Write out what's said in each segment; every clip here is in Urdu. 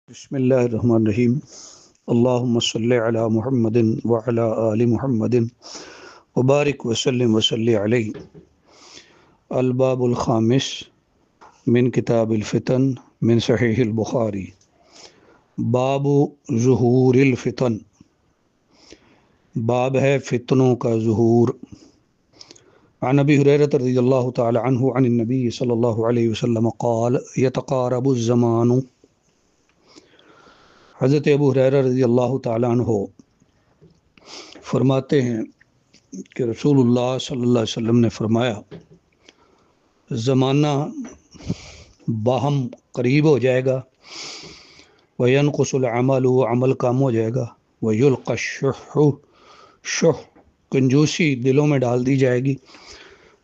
بسم اللہ الرحمن الرحیم اللہم صلی علی محمد وعلی آل محمد وبارک وسلم وصلی علیہ۔ الباب الخامس من کتاب الفتن من صحیح البخاری۔ باب ظہور الفتن، باب ہے فتنوں کا ظہور۔ عن ابی ہریرہ رضی اللہ تعالی عنہ عن النبی صلی اللہ علیہ وسلم قال یتقارب الزمان۔ حضرت ابو ہریرہ رضی اللہ تعالیٰ عنہ فرماتے ہیں کہ رسول اللہ صلی اللہ علیہ وسلم نے فرمایا، زمانہ باہم قریب ہو جائے گا، وَيَنْقُصُ الْعَمَلُ، عمل کم ہو جائے گا، وَيُلْقَى الشُّحُّ، شح کنجوسی دلوں میں ڈال دی جائے گی،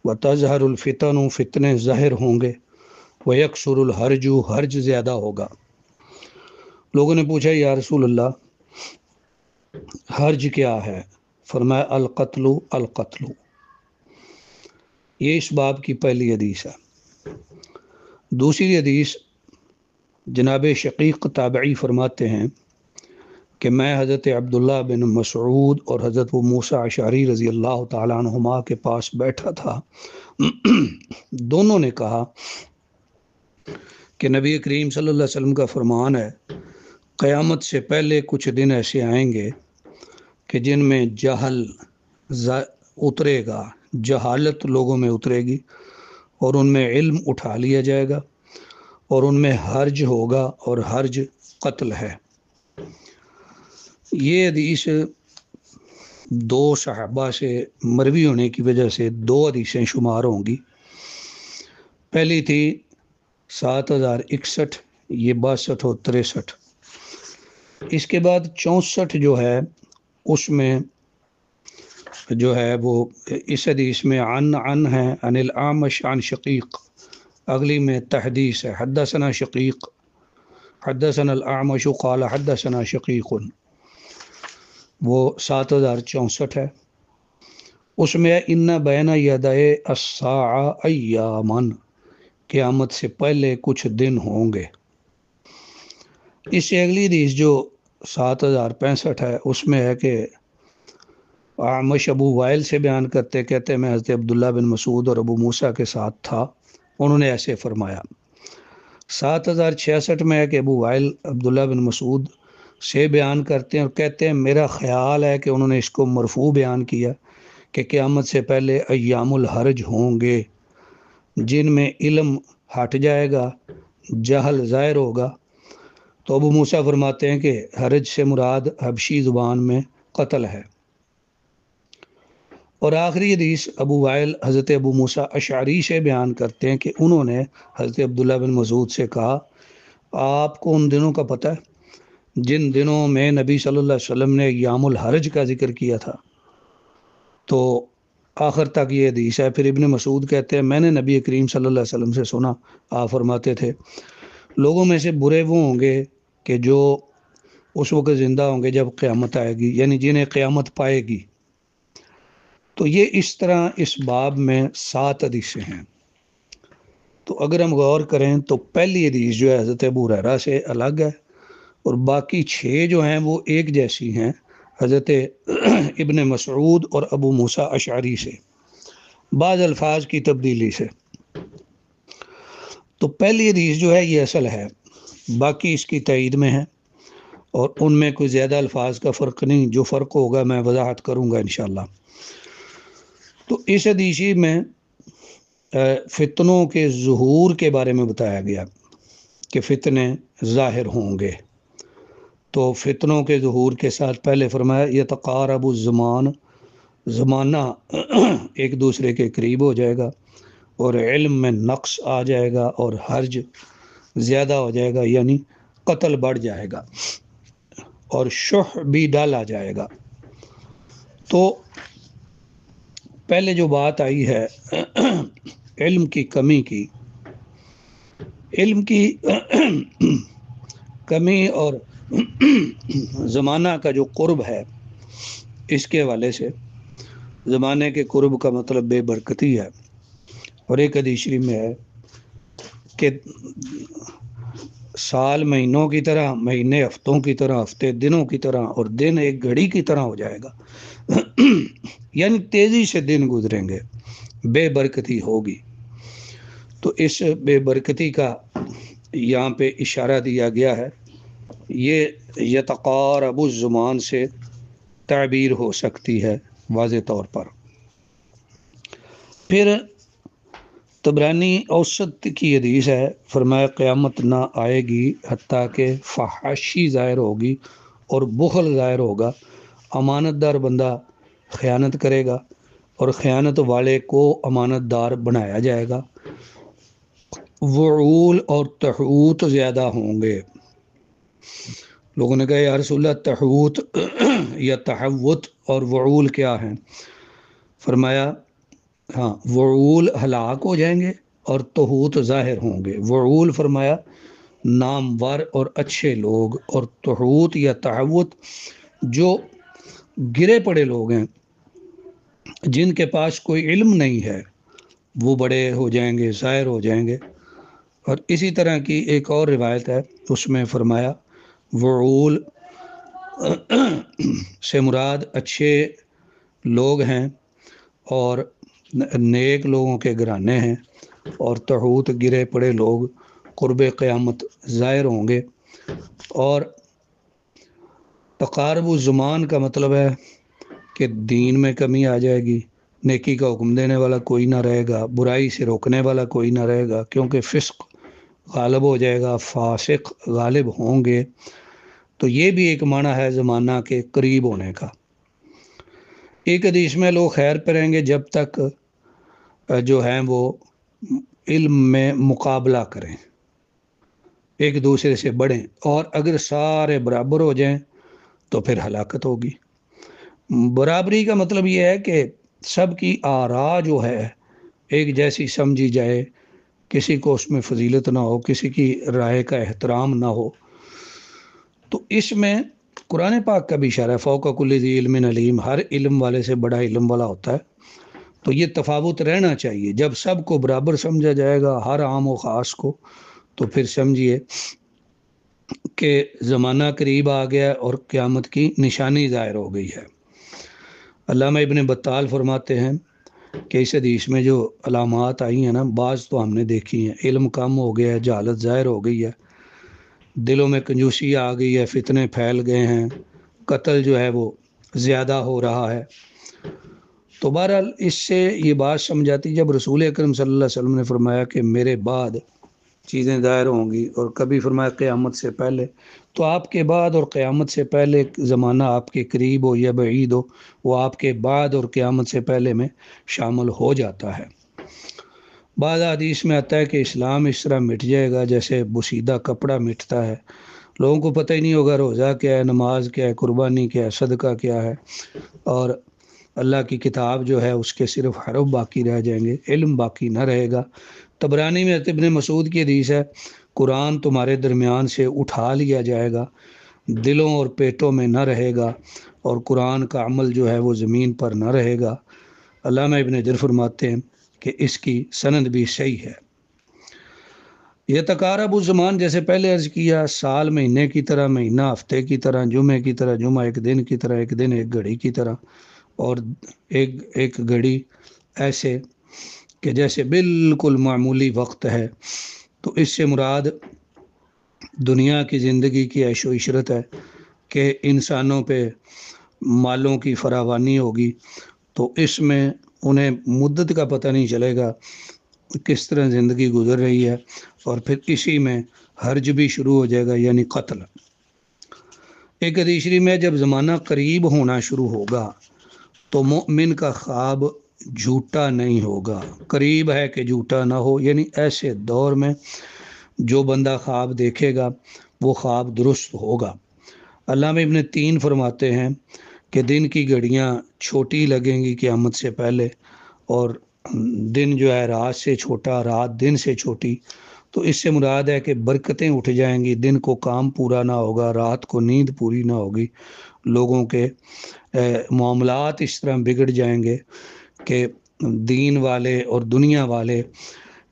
وَتَظْهَرُ الْفِتَنُ، فتنے ظاہر ہوں گے، وَيَكْثُرُ الْحَرْجُ، حرج زیادہ ہوگا۔ لوگوں نے پوچھا یا رسول اللہ حرج کیا ہے؟ فرمایا القتل القتل۔ یہ اس باب کی پہلی حدیث ہے۔ دوسری حدیث جناب شقیق تابعی فرماتے ہیں کہ میں حضرت عبداللہ بن مسعود اور حضرت ابو موسیٰ اشعری رضی اللہ تعالیٰ عنہما کے پاس بیٹھا تھا۔ دونوں نے کہا کہ نبی کریم صلی اللہ علیہ وسلم کا فرمان ہے، قیامت سے پہلے کچھ دن ایسے آئیں گے کہ جن میں جہل اترے گا، جہالت لوگوں میں اترے گی، اور ان میں علم اٹھا لیا جائے گا، اور ان میں حرج ہوگا، اور حرج قتل ہے۔ یہ حدیث دو صحابہ سے مروی ہونے کی وجہ سے دو حدیثیں شمار ہوں گی۔ پہلی تھی 7061، یہ 62 اور 63۔ اس کے بعد 64 جو ہے اس میں جو ہے وہ اس حدیث میں عن ہے، عن الاعمش عن شقیق، اگلی میں تحدیث ہے، حدثنا شقیق حدثنا الاعمش قال حدثنا شقیق، وہ 7064 ہے۔ اس میں ان بین یدی الساعہ ایامن، قیامت سے پہلے کچھ دن ہوں گے۔ اس سے اگلی حدیث جو 7065 ہے اس میں ہے کہ اعمش ابو وائل سے بیان کرتے کہتے میں حضرت عبداللہ بن مسعود اور ابو موسیٰ کے ساتھ تھا، انہوں نے ایسے فرمایا۔ 7066 میں ہے کہ ابو وائل عبداللہ بن مسعود سے بیان کرتے ہیں اور کہتے ہیں میرا خیال ہے کہ انہوں نے اس کو مرفوع بیان کیا کہ قیامت سے پہلے ایام الحرج ہوں گے، جن میں علم ہٹ جائے گا، جہل ظاہر ہوگا۔ تو ابو موسیٰ فرماتے ہیں کہ حرج سے مراد حبشی زبان میں قتل ہے۔ اور آخری حدیث ابو وائل حضرت ابو موسیٰ اشعری سے بیان کرتے ہیں کہ انہوں نے حضرت عبداللہ بن مسعود سے کہا، آپ کو ان دنوں کا پتہ ہے جن دنوں میں نبی صلی اللہ علیہ وسلم نے ایام الحرج کا ذکر کیا تھا؟ تو آخر تک یہ حدیث ہے۔ پھر ابن مسعود کہتے ہیں میں نے نبی کریم صلی اللہ علیہ وسلم سے سنا، آپ فرماتے تھے لوگوں میں سے برے وہ ہوں گے کہ جو اس وقت زندہ ہوں گے جب قیامت آئے گی، یعنی جنہیں قیامت پائے گی۔ تو یہ اس طرح اس باب میں 7 حدیثیں ہیں۔ تو اگر ہم غور کریں تو پہلی حدیث جو ہے حضرت ابو ہریرہ سے الگ ہے، اور باقی 6 جو ہیں وہ ایک جیسی ہیں، حضرت ابن مسعود اور ابو موسیٰ اشعری سے، بعض الفاظ کی تبدیلی سے۔ تو پہلی حدیث جو ہے یہ اصل ہے، باقی اس کی تائید میں ہے، اور ان میں کوئی زیادہ الفاظ کا فرق نہیں، جو فرق ہوگا میں وضاحت کروں گا انشاءاللہ۔ تو اس حدیث میں فتنوں کے ظہور کے بارے میں بتایا گیا کہ فتنے ظاہر ہوں گے۔ تو فتنوں کے ظہور کے ساتھ پہلے فرمایا یتقارب الزمان، زمانہ ایک دوسرے کے قریب ہو جائے گا، اور علم میں نقص آ جائے گا، اور حرج زیادہ ہو جائے گا، یعنی قتل بڑھ جائے گا، اور شح بھی ڈالا جائے گا۔ تو پہلے جو بات آئی ہے علم کی کمی کی، علم کی کمی اور زمانہ کا جو قرب ہے، اس کے حوالے سے زمانے کے قرب کا مطلب بے برکتی ہے۔ اور ایک حدیث شریف میں ہے کہ سال مہینوں کی طرح، مہینے ہفتوں کی طرح، ہفتے دنوں کی طرح، اور دن ایک گھڑی کی طرح ہو جائے گا یعنی تیزی سے دن گزریں گے، بے برکتی ہوگی۔ تو اس بے برکتی کا یہاں پہ اشارہ دیا گیا ہے، یہ یتقارب الزمان سے تعبیر ہو سکتی ہے واضح طور پر۔ پھر طبرانی اوسط کی حدیث ہے، فرمایا قیامت نہ آئے گی حتیٰ کہ فحاشی ظاہر ہوگی اور بخل ظاہر ہوگا، امانت دار بندہ خیانت کرے گا اور خیانت والے کو امانت دار بنایا جائے گا، وعول اور تحوت زیادہ ہوں گے۔ لوگوں نے کہا یا رسول اللہ تحوت یا تحوت اور وعول کیا ہیں؟ فرمایا ہاں، وعول ہلاک ہو جائیں گے اور تحوت ظاہر ہوں گے۔ وعول فرمایا نامور اور اچھے لوگ، اور تحوت یا تحوت جو گرے پڑے لوگ ہیں، جن کے پاس کوئی علم نہیں ہے، وہ بڑے ہو جائیں گے، ظاہر ہو جائیں گے۔ اور اسی طرح کی ایک اور روایت ہے، اس میں فرمایا وعول سے مراد اچھے لوگ ہیں اور نیک لوگوں کے گھرانے ہیں، اور تحوت گرے پڑے لوگ قرب قیامت ظاہر ہوں گے۔ اور تقارب الزمان کا مطلب ہے کہ دین میں کمی آ جائے گی، نیکی کا حکم دینے والا کوئی نہ رہے گا، برائی سے روکنے والا کوئی نہ رہے گا، کیونکہ فسق غالب ہو جائے گا، فاسق غالب ہوں گے۔ تو یہ بھی ایک معنی ہے زمانہ کے قریب ہونے کا۔ ایک حدیث میں لوگ خیر پہ رہیں گے جب تک جو ہیں وہ علم میں مقابلہ کریں، ایک دوسرے سے بڑھیں، اور اگر سارے برابر ہو جائیں تو پھر ہلاکت ہوگی۔ برابری کا مطلب یہ ہے کہ سب کی آراء جو ہے ایک جیسی سمجھی جائے، کسی کو اس میں فضیلت نہ ہو، کسی کی رائے کا احترام نہ ہو۔ تو اس میں قرآن پاک کا بھی اشارہ ہے، فوق کل ذی علم علیم، ہر علم والے سے بڑا علم والا ہوتا ہے۔ تو یہ تفاوت رہنا چاہیے، جب سب کو برابر سمجھا جائے گا، ہر عام و خاص کو، تو پھر سمجھیے کہ زمانہ قریب آ گیا اور قیامت کی نشانی ظاہر ہو گئی ہے۔ علامہ ابن بطال فرماتے ہیں کہ اس حدیث میں جو علامات آئی ہیں نا، بعض تو ہم نے دیکھی ہیں، علم کم ہو گیا ہے، جہالت ظاہر ہو گئی ہے، دلوں میں کنجوسی آ گئی ہے، فتنے پھیل گئے ہیں، قتل جو ہے وہ زیادہ ہو رہا ہے۔ تو بہرحال اس سے یہ بات سمجھاتی، جب رسول اکرم صلی اللہ علیہ وسلم نے فرمایا کہ میرے بعد چیزیں ظاہر ہوں گی، اور کبھی فرمایا قیامت سے پہلے، تو آپ کے بعد اور قیامت سے پہلے زمانہ آپ کے قریب ہو یا بعید ہو، وہ آپ کے بعد اور قیامت سے پہلے میں شامل ہو جاتا ہے۔ بعض حدیث میں آتا ہے کہ اسلام اس طرح مٹ جائے گا جیسے بسیدہ کپڑا مٹتا ہے، لوگوں کو پتہ ہی نہیں ہوگا روزہ کیا ہے، نماز کیا ہے، قربانی کیا ہے، صدقہ کیا ہے، اور اللہ کی کتاب جو ہے اس کے صرف حرف باقی رہ جائیں گے، علم باقی نہ رہے گا۔ طبرانی میں ابن مسعود کی حدیث ہے، قرآن تمہارے درمیان سے اٹھا لیا جائے گا، دلوں اور پیٹوں میں نہ رہے گا، اور قرآن کا عمل جو ہے وہ زمین پر نہ رہے گا۔ علامہ ابن حجر فرماتے ہیں کہ اس کی سند بھی صحیح ہے۔ یہ تقارب الزمان جیسے پہلے عرض کیا، سال مہینے کی طرح، مہینہ ہفتے کی طرح، جمعے کی طرح، جمعہ ایک دن کی طرح، ایک دن ایک گھڑی کی طرح، اور ایک گھڑی ایسے کہ جیسے بالکل معمولی وقت ہے۔ تو اس سے مراد دنیا کی زندگی کی عیش و عشرت ہے کہ انسانوں پہ مالوں کی فراوانی ہوگی، تو اس میں انہیں مدت کا پتہ نہیں چلے گا کس طرح زندگی گزر رہی ہے، اور پھر اسی میں حرج بھی شروع ہو جائے گا، یعنی قتل۔ ایک حدیث میں جب زمانہ قریب ہونا شروع ہوگا تو مومن کا خواب جھوٹا نہیں ہوگا، قریب ہے کہ جھوٹا نہ ہو، یعنی ایسے دور میں جو بندہ خواب دیکھے گا وہ خواب درست ہوگا۔ علامہ ابن تین فرماتے ہیں کہ دن کی گھڑیاں چھوٹی لگیں گی قیامت سے پہلے، اور دن جو ہے رات سے چھوٹا، رات دن سے چھوٹی۔ تو اس سے مراد ہے کہ برکتیں اٹھ جائیں گی، دن کو کام پورا نہ ہوگا، رات کو نیند پوری نہ ہوگی، لوگوں کے معاملات اس طرح بگڑ جائیں گے کہ دین والے اور دنیا والے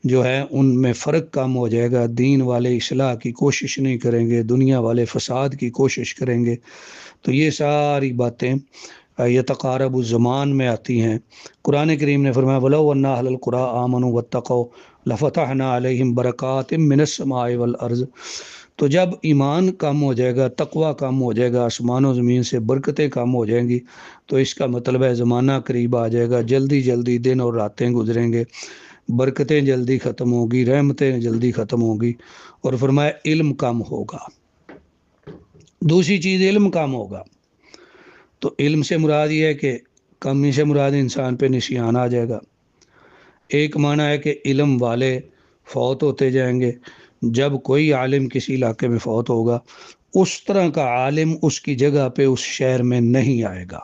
جو ہے ان میں فرق کم ہو جائے گا، دین والے اصلاح کی کوشش نہیں کریں گے، دنیا والے فساد کی کوشش کریں گے۔ تو یہ ساری باتیں یتقارب الزمان میں آتی ہیں۔ قرآن کریم نے فرمایا وَلَوْ أَنَّ أَهْلَ الْقُرَىٰ آمَنُوا وَاتَّقَوْا لَفَتَحْنَا عَلَيْهِمْ بَرَكَاتٍ مِّنَ السَّمَاءِ وَالْأَرْضِ۔ تو جب ایمان کم ہو جائے گا، تقوی کم ہو جائے گا، آسمان و زمین سے برکتیں کم ہو جائیں گی، تو اس کا مطلب ہے زمانہ قریب آ جائے گا، جلدی جلدی دن اور راتیں گزریں گے، برکتیں جلدی ختم ہوگی، رحمتیں جلدی ختم ہوگی۔ اور فرمایا علم کم ہوگا۔ دوسری چیز علم کم ہوگا، تو علم سے مراد یہ ہے کہ کمی سے مراد انسان پہ نسیان آ جائے گا۔ ایک معنی ہے کہ علم والے فوت ہوتے جائیں گے، جب کوئی عالم کسی علاقے میں فوت ہوگا اس طرح کا عالم اس کی جگہ پہ اس شہر میں نہیں آئے گا۔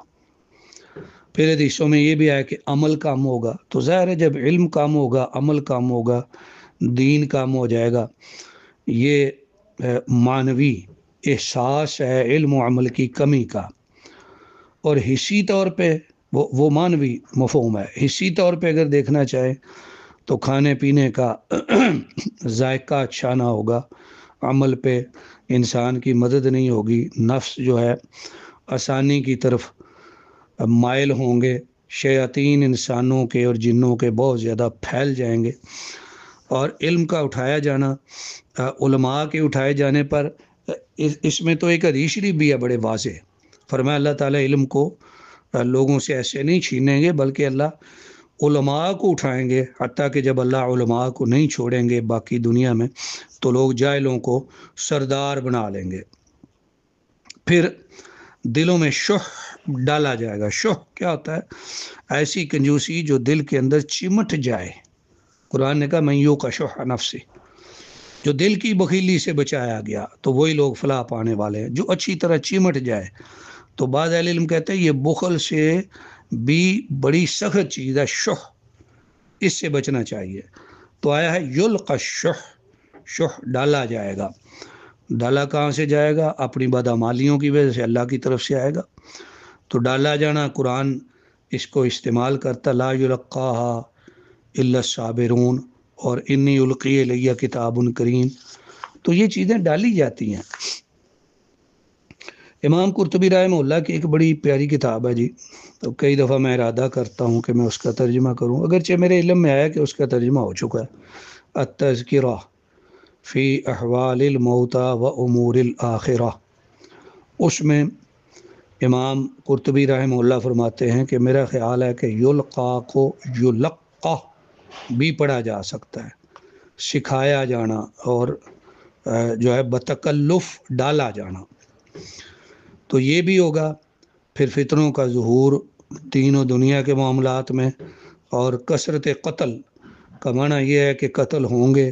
پھر حدیثوں میں یہ بھی آیا کہ عمل کم ہوگا، تو ظاہر ہے جب علم کم ہوگا، عمل کم ہوگا، دین کم ہو جائے گا۔ یہ معنوی احساس ہے علم و عمل کی کمی کا، اور حصی طور پہ وہ معنوی مفہوم ہے۔ حصی طور پہ اگر دیکھنا چاہے تو کھانے پینے کا ذائقہ اچھا نہ ہوگا، عمل پہ انسان کی مدد نہیں ہوگی، نفس جو ہے آسانی کی طرف مائل ہوں گے، شیاطین انسانوں کے اور جنوں کے بہت زیادہ پھیل جائیں گے۔ اور علم کا اٹھایا جانا، علماء کے اٹھائے جانے پر اس میں تو ایک حدیث شریف بھی ہے بڑے واضح۔ فرمایا اللہ تعالیٰ علم کو لوگوں سے ایسے نہیں چھینیں گے، بلکہ اللہ علماء کو اٹھائیں گے، حتیٰ کہ جب اللہ علماء کو نہیں چھوڑیں گے باقی دنیا میں تو لوگ جاہلوں کو سردار بنا لیں گے۔ پھر دلوں میں شح ڈالا جائے گا۔ شح کیا ہوتا ہے؟ ایسی کنجوسی جو دل کے اندر چمٹ جائے۔ قرآن نے کہا من یوق شح نفسہ، جو دل کی بخیلی سے بچایا گیا تو وہی لوگ فلاح پانے والے ہیں۔ جو اچھی طرح چمٹ جائے، تو بعض اہل علم کہتے ہیں یہ بخل سے بھی بڑی سخت چیز ہے، شح، اس سے بچنا چاہیے۔ تو آیا ہے یلقى الشح، شح ڈالا جائے گا۔ ڈالا کہاں سے جائے گا؟ اپنی بدعمالیوں کی وجہ سے اللہ کی طرف سے آئے گا۔ تو ڈالا جانا قرآن اس کو استعمال کرتا لا یلقاها الا الصابرون اور انی القی الی کتاب کریم، تو یہ چیزیں ڈالی جاتی ہیں۔ امام قرطبی رحمہ اللہ کی ایک بڑی پیاری کتاب ہے جی، تو کئی دفعہ میں ارادہ کرتا ہوں کہ میں اس کا ترجمہ کروں، اگرچہ میرے علم میں آیا کہ اس کا ترجمہ ہو چکا ہے، التذکرہ فی احوال الموتى و امور الآخرہ۔ اس میں امام قرطبی رحمہ اللہ فرماتے ہیں کہ میرا خیال ہے کہ یلقا کو یلقا بھی پڑھا جا سکتا ہے، سکھایا جانا، اور جو ہے بتکلف ڈالا جانا، تو یہ بھی ہوگا۔ پھر فتنوں کا ظہور دین و دنیا کے معاملات میں، اور کثرت قتل کا معنی یہ ہے کہ قتل ہوں گے،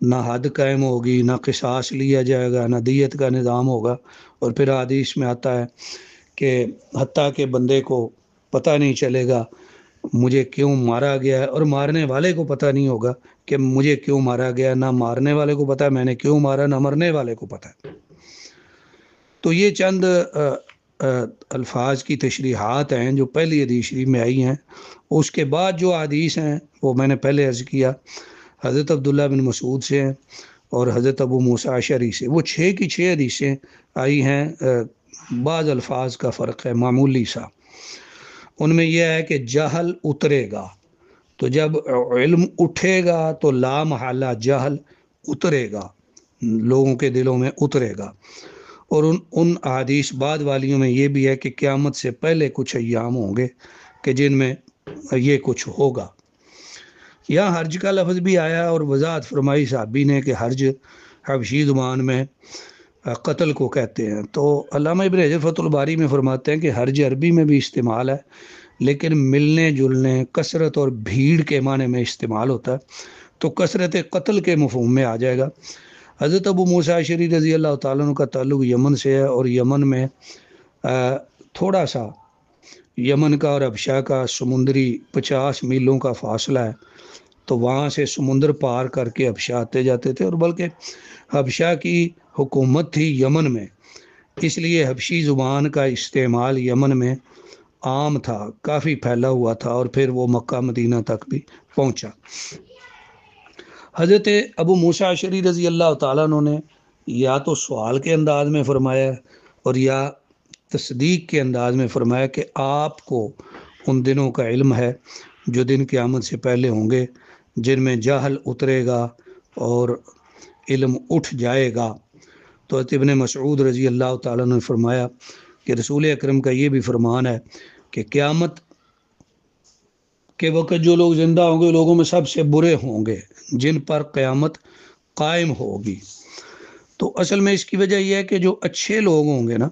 نہ حد قائم ہوگی، نہ قصاص لیا جائے گا، نہ دیت کا نظام ہوگا۔ اور پھر حدیث میں آتا ہے کہ حتیٰ کہ بندے کو پتہ نہیں چلے گا مجھے کیوں مارا گیا ہے، اور مارنے والے کو پتہ نہیں ہوگا کہ مجھے کیوں مارا گیا، نہ مارنے والے کو پتہ ہے میں نے کیوں مارا، نہ مرنے والے کو پتہ ہے۔ تو یہ چند الفاظ کی تشریحات ہیں جو پہلی حدیث شریف میں آئی ہیں۔ اس کے بعد جو حدیث ہیں وہ میں نے پہلے عرض کیا، حضرت عبداللہ بن مسعود سے ہیں اور حضرت ابو موسیٰ اشعری سے، وہ 6 کی 6 حدیثیں آئی ہیں۔ بعض الفاظ کا فرق ہے معمولی سا، ان میں یہ ہے کہ جہل اترے گا، تو جب علم اٹھے گا تو لا محالہ جہل اترے گا، لوگوں کے دلوں میں اترے گا۔ اور ان احادیث بعد والیوں میں یہ بھی ہے کہ قیامت سے پہلے کچھ ایام ہوں گے کہ جن میں یہ کچھ ہوگا۔ یہاں حرج کا لفظ بھی آیا اور وضاحت فرمائی صحابی نے کہ حرج حبشی زبان میں قتل کو کہتے ہیں۔ تو علامہ ابن حجر فتح الباری میں فرماتے ہیں کہ حرج عربی میں بھی استعمال ہے، لیکن ملنے جلنے، کثرت اور بھیڑ کے معنی میں استعمال ہوتا ہے، تو کثرت قتل کے مفہوم میں آ جائے گا۔ حضرت ابو موسیٰ اشعری رضی اللہ تعالیٰ عنہ کا تعلق یمن سے ہے، اور یمن میں تھوڑا سا یمن کا اور حبشہ کا سمندری 50 میلوں کا فاصلہ ہے، تو وہاں سے سمندر پار کر کے حبشہ آتے جاتے تھے، اور بلکہ حبشہ کی حکومت تھی یمن میں، اس لیے حبشی زبان کا استعمال یمن میں عام تھا، کافی پھیلا ہوا تھا، اور پھر وہ مکہ مدینہ تک بھی پہنچا۔ حضرت ابو موسیٰ اشعری رضی اللہ تعالیٰ عنہ نے یا تو سوال کے انداز میں فرمایا اور یا تصدیق کے انداز میں فرمایا کہ آپ کو ان دنوں کا علم ہے جو دن قیامت سے پہلے ہوں گے، جن میں جہل اترے گا اور علم اٹھ جائے گا۔ تو ابن مسعود رضی اللہ تعالیٰ نے فرمایا کہ رسول اکرم کا یہ بھی فرمان ہے کہ قیامت کے وقت جو لوگ زندہ ہوں گے لوگوں میں سب سے برے ہوں گے جن پر قیامت قائم ہوگی۔ تو اصل میں اس کی وجہ یہ ہے کہ جو اچھے لوگ ہوں گے نا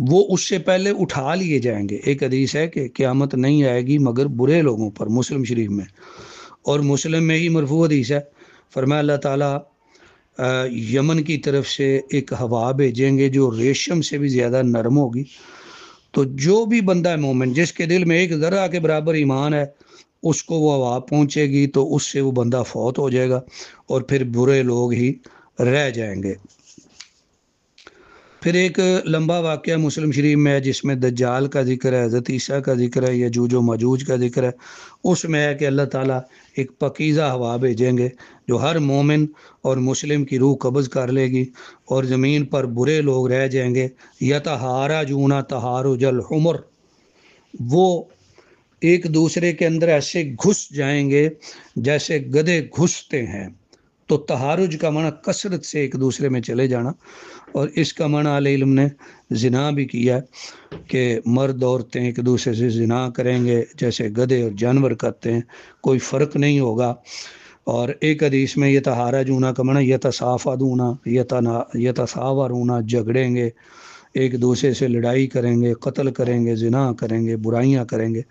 وہ اس سے پہلے اٹھا لیے جائیں گے۔ ایک حدیث ہے کہ قیامت نہیں آئے گی مگر برے لوگوں پر، مسلم شریف میں، اور مسلم میں ہی مرفوع حدیث ہے، فرمایا اللہ تعالیٰ یمن کی طرف سے ایک ہوا بھیجیں گے جو ریشم سے بھی زیادہ نرم ہوگی، تو جو بھی بندہ مومن جس کے دل میں ایک ذرہ کے برابر ایمان ہے اس کو وہ ہوا پہنچے گی تو اس سے وہ بندہ فوت ہو جائے گا اور پھر برے لوگ ہی رہ جائیں گے۔ پھر ایک لمبا واقعہ مسلم شریف میں ہے جس میں دجال کا ذکر ہے، حضرت عیسیٰ کا ذکر ہے، یجوج و ماجوج کا ذکر ہے۔ اس میں ہے کہ اللہ تعالیٰ ایک پاکیزہ ہوا بھیجیں گے جو ہر مومن اور مسلم کی روح قبض کر لے گی اور زمین پر برے لوگ رہ جائیں گے۔ یتہارجون تہارج الحمر، وہ ایک دوسرے کے اندر ایسے گھس جائیں گے جیسے گدھے گھستے ہیں۔ تو تہارج کا معنی کثرت سے ایک دوسرے میں چلے جانا، اور اس کا معنی اہل علم نے زنا بھی کیا ہے کہ مرد عورتیں ایک دوسرے سے زنا کریں گے جیسے گدھے اور جانور کرتے ہیں، کوئی فرق نہیں ہوگا۔ اور ایک حدیث میں یتہارجون کا معنی یتصافدون یتصاورون، جھگڑیں گے، ایک دوسرے سے لڑائی کریں گے، قتل کریں گے، زنا کریں گے، برائیاں کریں گے۔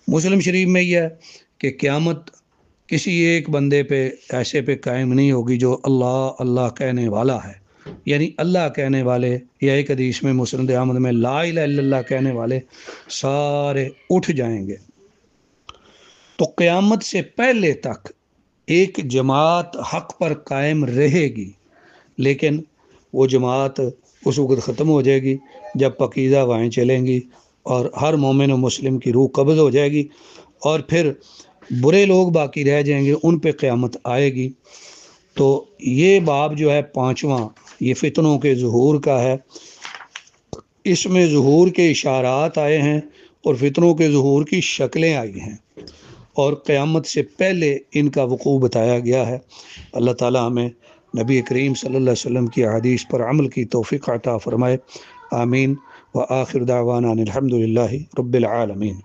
مسلم شریف میں یہ ہے کہ قیامت کسی ایک بندے پہ ایسے پہ قائم نہیں ہوگی جو اللہ اللہ کہنے والا ہے، یعنی اللہ کہنے والے، یا ایک حدیث میں مسند احمد میں لا الہ الا اللہ کہنے والے سارے اٹھ جائیں گے۔ تو قیامت سے پہلے تک ایک جماعت حق پر قائم رہے گی، لیکن وہ جماعت اس وقت ختم ہو جائے گی جب پاکیزہ ہوائیں چلیں گی اور ہر مومن و مسلم کی روح قبض ہو جائے گی، اور پھر برے لوگ باقی رہ جائیں گے، ان پہ قیامت آئے گی۔ تو یہ باب جو ہے 5واں، یہ فتنوں کے ظہور کا ہے۔ اس میں ظہور کے اشارات آئے ہیں اور فتنوں کے ظہور کی شکلیں آئی ہیں، اور قیامت سے پہلے ان کا وقوع بتایا گیا ہے۔ اللہ تعالیٰ ہمیں نبی کریم صلی اللہ علیہ وسلم کی احادیث پر عمل کی توفیق عطا فرمائے، آمین۔ وآخر دعوانا الحمد للہ رب العالمین۔